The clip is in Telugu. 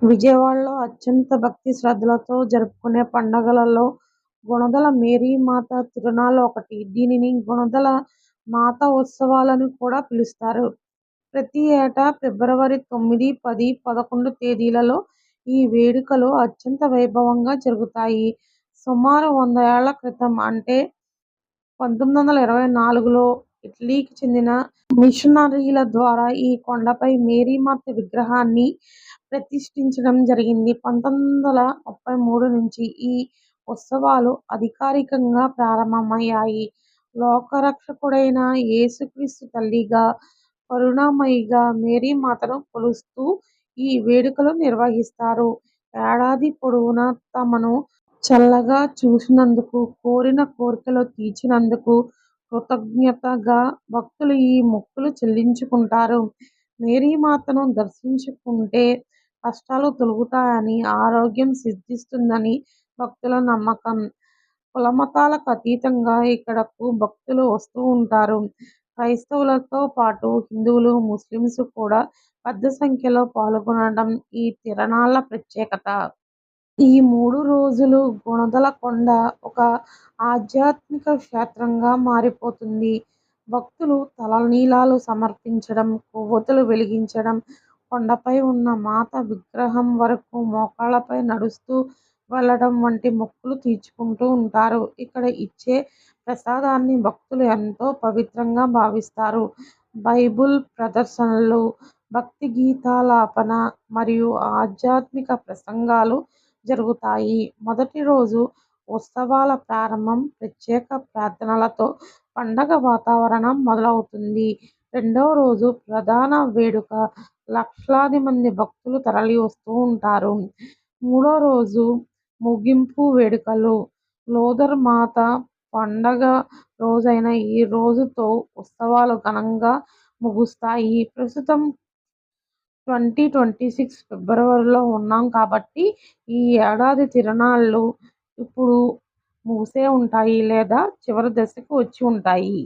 విజయవాడలో అత్యంత భక్తి శ్రద్ధలతో జరుపుకునే పండగలలో గుణదల మేరీమాత తిరునాళ్లు ఒకటి. దీనిని గుణదల మాత ఉత్సవాలని కూడా పిలుస్తారు. ప్రతి ఏటా ఫిబ్రవరి 9, 10, 11 తేదీలలో ఈ వేడుకలు అత్యంత వైభవంగా జరుగుతాయి. సుమారు 100 ఏళ్ల క్రితం అంటే 1924లో ఇటలీకి చెందిన మిషనరీల ద్వారా ఈ కొండపై మేరీమాత విగ్రహాన్ని ప్రతిష్ఠించడం జరిగింది. 1933 నుంచి ఈ ఉత్సవాలు అధికారికంగా ప్రారంభమయ్యాయి. లోకరక్షకుడైన యేసుక్రీస్తు తల్లిగా, కరుణామయిగా మేరీమాతను కొలుస్తూ ఈ వేడుకలు నిర్వహిస్తారు. ఏడాది పొడవునా తమను చల్లగా చూసినందుకు, కోరిన కోర్కెలు తీర్చినందుకు కృతజ్ఞతగా భక్తులు ఈ మొక్కులు చెల్లించుకుంటారు. మేరీమాతను దర్శించుకుంటే కష్టాలు తొలగుతాయని, ఆరోగ్యం సిద్ధిస్తుందని భక్తుల నమ్మకం. కులమతాలకు అతీతంగా ఇక్కడకు భక్తులు వస్తూ ఉంటారు. క్రైస్తవులతో పాటు హిందువులు, ముస్లింలు కూడా పెద్ద సంఖ్యలో పాల్గొనడం ఈ తిరునాళ్ల ప్రత్యేకత. ఈ 3 రోజులు గుణదల కొండ ఒక ఆధ్యాత్మిక క్షేత్రంగా మారిపోతుంది. భక్తులు తలనీలాలు సమర్పించడం, కొవ్వొత్తులు వెలిగించడం, కొండపై ఉన్న మాత విగ్రహం వరకు మోకాళ్లపై నడుస్తూ వెళ్లడం వంటి మొక్కులు తీర్చుకుంటూ ఉంటారు. ఇక్కడ ఇచ్చే ప్రసాదాన్ని భక్తులు ఎంతో పవిత్రంగా భావిస్తారు. బైబిల్ ప్రదర్శనలు, భక్తి గీతాలాపన మరియు ఆధ్యాత్మిక ప్రసంగాలు జరుగుతాయి. మొదటి రోజు ఉత్సవాల ప్రారంభం ప్రత్యేక ప్రార్థనలతో పండగ వాతావరణం మొదలవుతుంది. రెండవ రోజు ప్రధాన వేడుక. లక్షలాది మంది భక్తులు తరలివస్తూ ఉంటారు. మూడో రోజు ముగింపు వేడుకలు. లోదర్ మాత పండగ రోజైన ఈ రోజుతో ఉత్సవాలు ఘనంగా ముగుస్తాయి. ప్రస్తుతం 2026 ఫిబ్రవరిలో ఉన్నాం కాబట్టి ఈ ఏడాది తిరునాళ్లు ఇప్పుడు ముగిసే ఉంటాయి లేదా చివరి దశకు వచ్చి ఉంటాయి.